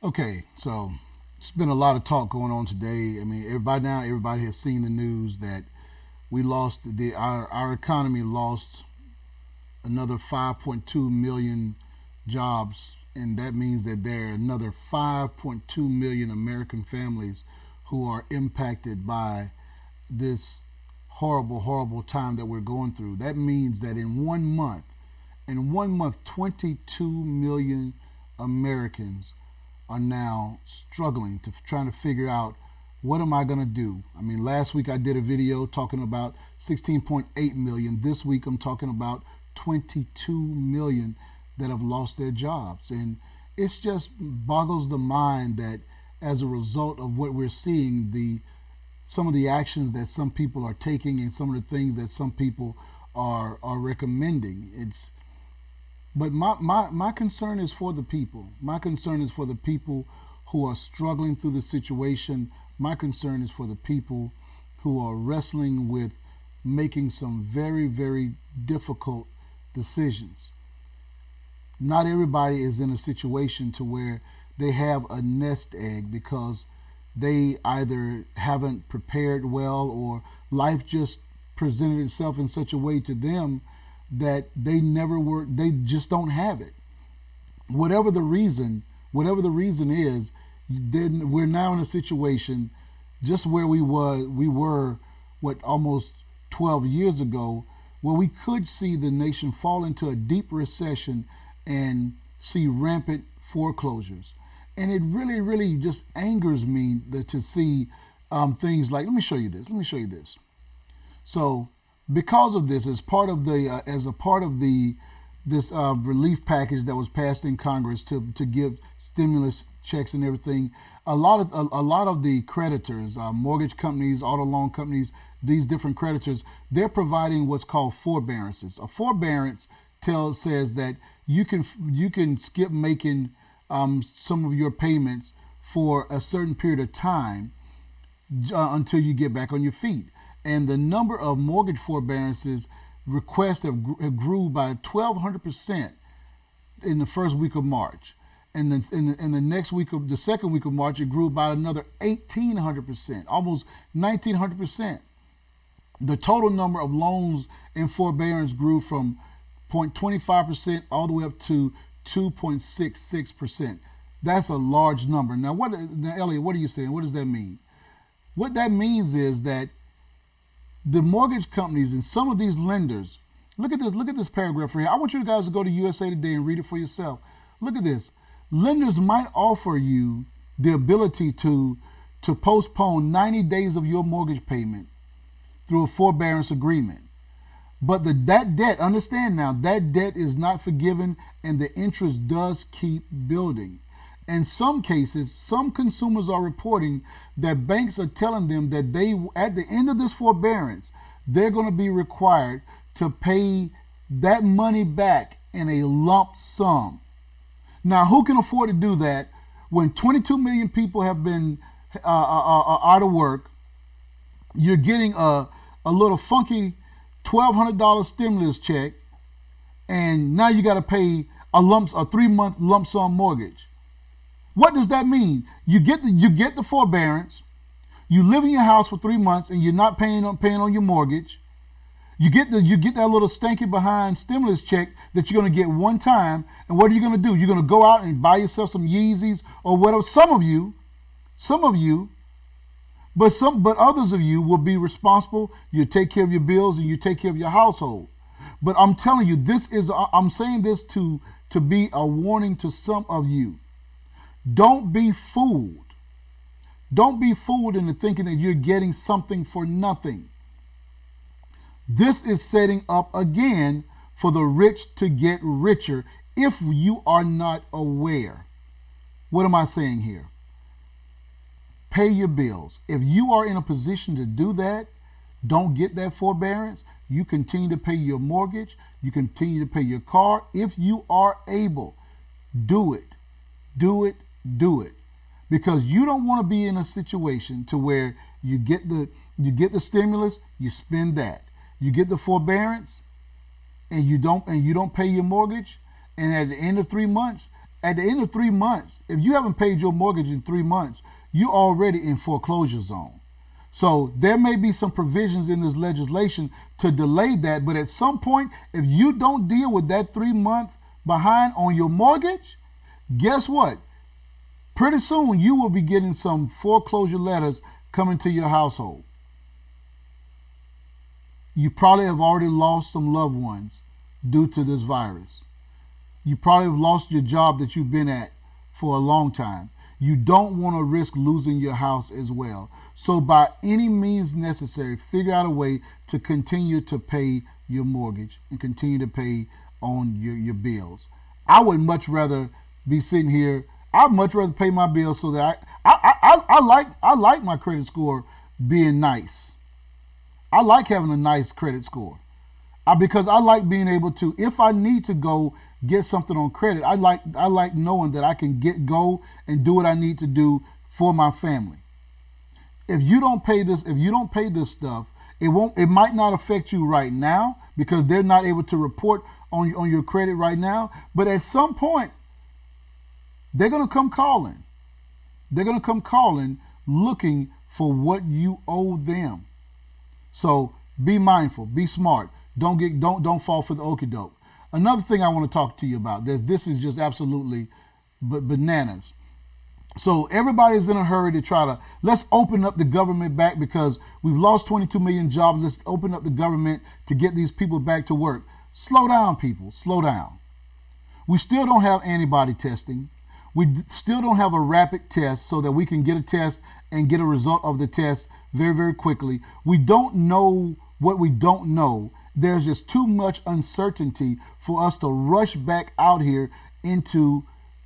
Okay, so it's been a lot of talk going on today. I mean, everybody has seen the news that we lost our economy lost another 5.2 million jobs, and that means that there are another 5.2 million American families who are impacted by this horrible time that we're going through. That means that in one month, 22 million Americans are now struggling to trying to figure out what am I going to do. I mean, last week I did a video talking about 16.8 million. This week I'm talking about 22 million that have lost their jobs. And it's just boggles the mind that as a result of what we're seeing, the some of the actions that some people are taking and some of the things that some people are recommending. But my concern is for the people. My concern is for the people who are struggling through the situation. My concern is for the people who are wrestling with making some very difficult decisions. Not everybody is in a situation to where they have a nest egg because they either haven't prepared well or life just presented itself in such a way to them that they just don't have it. Whatever the reason, whatever the reason is, then we're now in a situation just where we were what almost 12 years ago, where we could see the nation fall into a deep recession and see rampant foreclosures. And it really just angers me to see things like, let me show you this. Let me show you this. So, because of this, as a part of the this relief package that was passed in Congress to give stimulus checks and everything, a lot of the creditors, mortgage companies, auto loan companies, these different creditors, they're providing what's called forbearances. A forbearance says that you can skip making some of your payments for a certain period of time until you get back on your feet. And the number of mortgage forbearances requests have grew by 1,200% in the first week of March. And then in the next week of the second week of March, it grew by another 1,800%, almost 1,900%. The total number of loans in forbearance grew from 0.25% all the way up to 2.66%. That's a large number. Now, Elliot, what are you saying? What does that mean? What that means is that the mortgage companies and some of these lenders, look at this paragraph right here. I want you guys to go to USA Today and read it for yourself. Look at this. Lenders might offer you the ability to postpone 90 days of your mortgage payment through a forbearance agreement. But that debt, understand now, that debt is not forgiven and the interest does keep building. In some cases, some consumers are reporting that banks are telling them that at the end of this forbearance, they're going to be required to pay that money back in a lump sum. Now, who can afford to do that when 22 million people have been out of work? You're getting a little funky $1,200 stimulus check, and now you got to pay a 3-month lump sum mortgage. What does that mean? You get the forbearance. You live in your house for 3 months, and you're not paying on your mortgage. You get that little stanky behind stimulus check that you're going to get one time, and what are you going to do? You're going to go out and buy yourself some Yeezys or whatever. Some of you, but others of you will be responsible. You take care of your bills and you take care of your household. But I'm telling you, I'm saying this to be a warning to some of you. Don't be fooled. Don't be fooled into thinking that you're getting something for nothing. This is setting up again for the rich to get richer if you are not aware. What am I saying here? Pay your bills. If you are in a position to do that, don't get that forbearance. You continue to pay your mortgage. You continue to pay your car. If you are able, do it. Do it. Do it. Because you don't want to be in a situation to where you get the stimulus, you spend that. You get the forbearance and you don't pay your mortgage, and at the end of 3 months, At the end of 3 months, if you haven't paid your mortgage in 3 months, you're already in foreclosure zone. So there may be some provisions in this legislation to delay that, but at some point, if you don't deal with that 3 month behind on your mortgage, guess what? Pretty soon you will be getting some foreclosure letters coming to your household. You probably have already lost some loved ones due to this virus. You probably have lost your job that you've been at for a long time. You don't want to risk losing your house as well. So by any means necessary, figure out a way to continue to pay your mortgage and continue to pay on your bills. I would much rather be sitting here. I'd much rather pay my bills so that I like my credit score being nice. I like having a nice credit score. Because I like being able to, if I need to go get something on credit, I like knowing that I can go and do what I need to do for my family. If you don't pay this stuff, it might not affect you right now because they're not able to report on your credit right now, but at some point they're going to come calling. They're going to come calling looking for what you owe them. So be mindful, be smart. Don't fall for the okie doke. Another thing I want to talk to you about, that this is just absolutely bananas. So everybody's in a hurry to let's open up the government back because we've lost 22 million jobs. Let's open up the government to get these people back to work. Slow down, people, slow down. We still don't have antibody testing. We still don't have a rapid test so that we can get a test and get a result of the test very, very quickly. We don't know what we don't know. There's just too much uncertainty for us to rush back out here into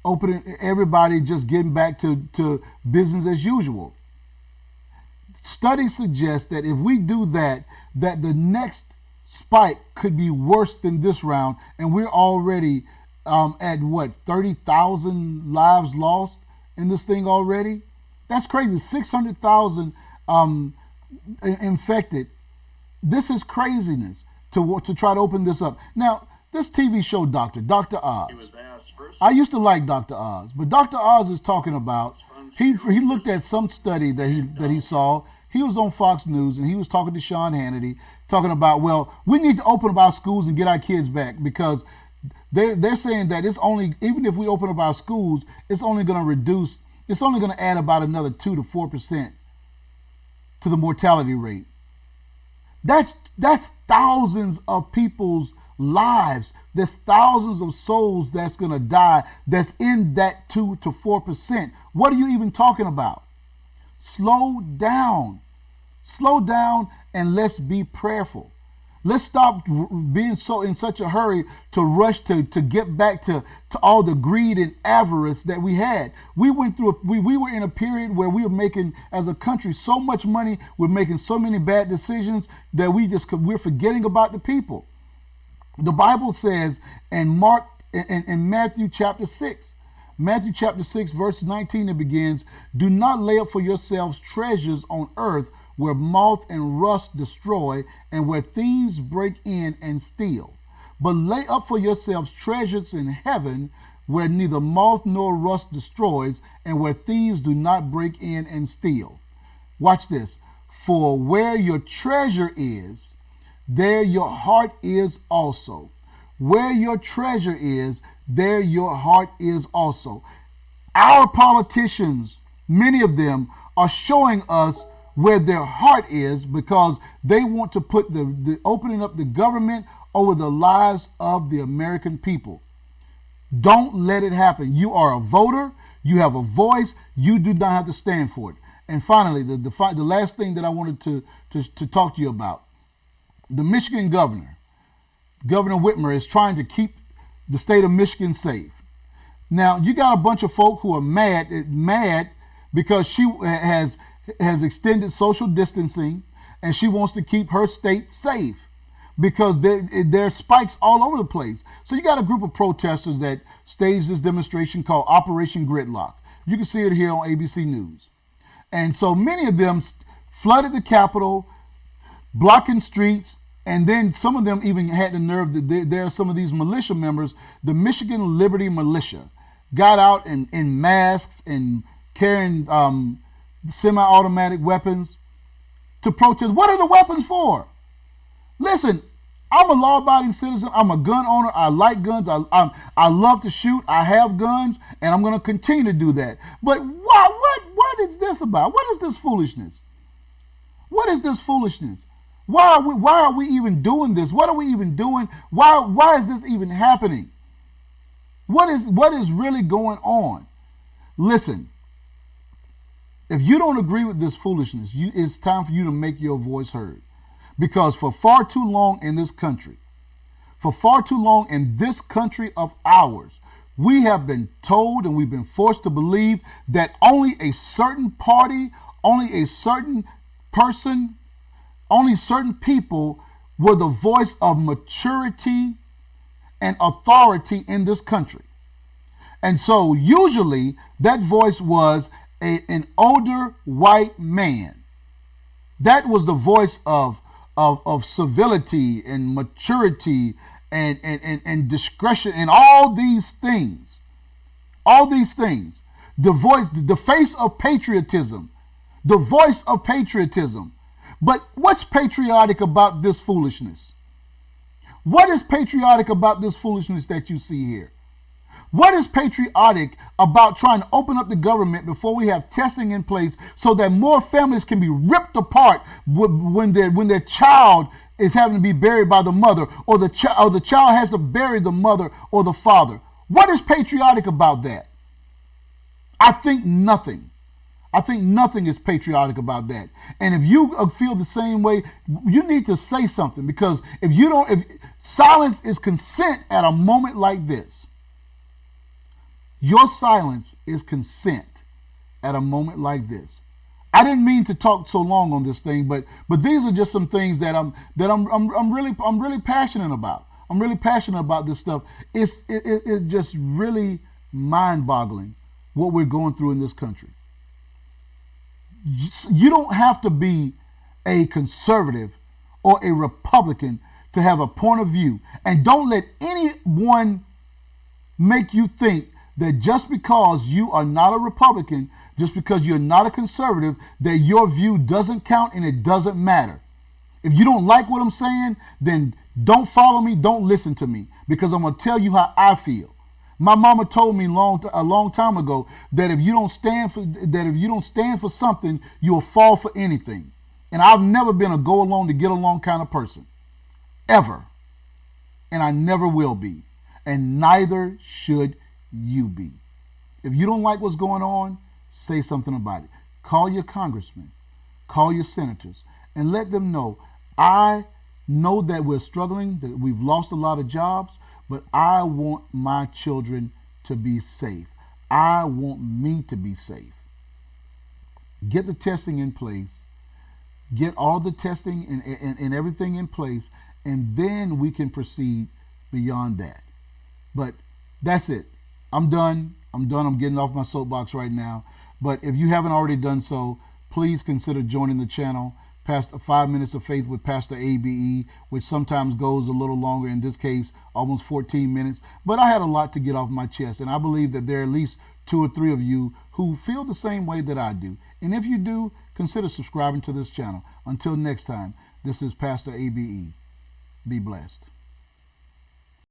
opening, everybody just getting back to business as usual. Studies suggest that if we do that the next spike could be worse than this round, and we're already at what, 30,000 lives lost in this thing already? That's crazy. 600,000 infected. This is craziness to try to open this up. Now, this TV show, Dr. Oz. I used to like Dr. Oz, but Dr. Oz is talking about, he looked at some study that he saw. He was on Fox News and he was talking to Sean Hannity, talking about, well, we need to open up our schools and get our kids back because they're saying that it's only, even if we open up our schools, it's only going to add about another 2 to 4% to the mortality rate. That's thousands of people's lives. There's thousands of souls that's going to die that's in that 2 to 4%. What are you even talking about? Slow down. Slow down and let's be prayerful. Let's stop being so in such a hurry to rush to get back to all the greed and avarice that we had. We went through, we were in a period where we were making, as a country, so much money. We're making so many bad decisions that we're forgetting about the people. The Bible says in Matthew chapter 6, verse 19, it begins, "Do not lay up for yourselves treasures on earth where moth and rust destroy and where thieves break in and steal. But lay up for yourselves treasures in heaven where neither moth nor rust destroys and where thieves do not break in and steal." Watch this. "For where your treasure is, there your heart is also." Where your treasure is, there your heart is also. Our politicians, many of them, are showing us where their heart is because they want to put the opening up the government over the lives of the American people. Don't let it happen. You are a voter. You have a voice. You do not have to stand for it. And finally, the last thing that I wanted to talk to you about, the Michigan governor, Governor Whitmer, is trying to keep the state of Michigan safe. Now, you got a bunch of folk who are mad because she has extended social distancing and she wants to keep her state safe because there are spikes all over the place. So you got a group of protesters that staged this demonstration called Operation Gridlock. You can see it here on ABC News. And so many of them flooded the Capitol, blocking streets, and then some of them even had the nerve that there are some of these militia members, the Michigan Liberty Militia. got out in masks and carrying semi-automatic weapons to protest. What are the weapons for? Listen, I'm a law-abiding citizen. I'm a gun owner. I like guns. I love to shoot. I have guns, and I'm going to continue to do that. But what is this about? What is this foolishness? What is this foolishness? Why are we even doing this? What are we even doing? Why is this even happening? What is really going on? Listen, if you don't agree with this foolishness, it's time for you to make your voice heard. Because for far too long in this country, of ours, we have been told and we've been forced to believe that only a certain party, only a certain person, only certain people were the voice of maturity and authority in this country. And so usually that voice was an older white man. That was the voice of civility and maturity and discretion and all these things. The voice, the face of patriotism, the voice of patriotism. But what's patriotic about this foolishness? What is patriotic about this foolishness that you see here? What is patriotic about trying to open up the government before we have testing in place so that more families can be ripped apart when their child is having to be buried by the mother, or the child has to bury the mother or the father? What is patriotic about that? I think nothing. I think nothing is patriotic about that. And if you feel the same way, you need to say something, because if silence is consent at a moment like this. Your silence is consent at a moment like this. I didn't mean to talk so long on this thing, but these are just some things that I'm really passionate about. I'm really passionate about this stuff. It's just really mind-boggling what we're going through in this country. You don't have to be a conservative or a Republican to have a point of view, and don't let anyone make you think that just because you are not a Republican, just because you're not a conservative, that your view doesn't count and it doesn't matter. If you don't like what I'm saying, then don't follow me, don't listen to me, because I'm going to tell you how I feel. My mama told me a long time ago that if you don't stand for something, you'll fall for anything. And I've never been a go along to get along kind of person, ever. And I never will be. And neither should you be. If you don't like what's going on, say something about it. Call your congressman, call your senators, and let them know, I know that we're struggling, that we've lost a lot of jobs, but I want my children to be safe. I want me to be safe. Get the testing in place. Get all the testing and everything in place, and then we can proceed beyond that. But that's it. I'm done. I'm getting off my soapbox right now. But if you haven't already done so, please consider joining the channel. 5 Minutes of Faith with Pastor ABE, which sometimes goes a little longer, in this case almost 14 minutes. But I had a lot to get off my chest, and I believe that there are at least 2 or 3 of you who feel the same way that I do. And if you do, consider subscribing to this channel. Until next time, this is Pastor ABE. Be blessed.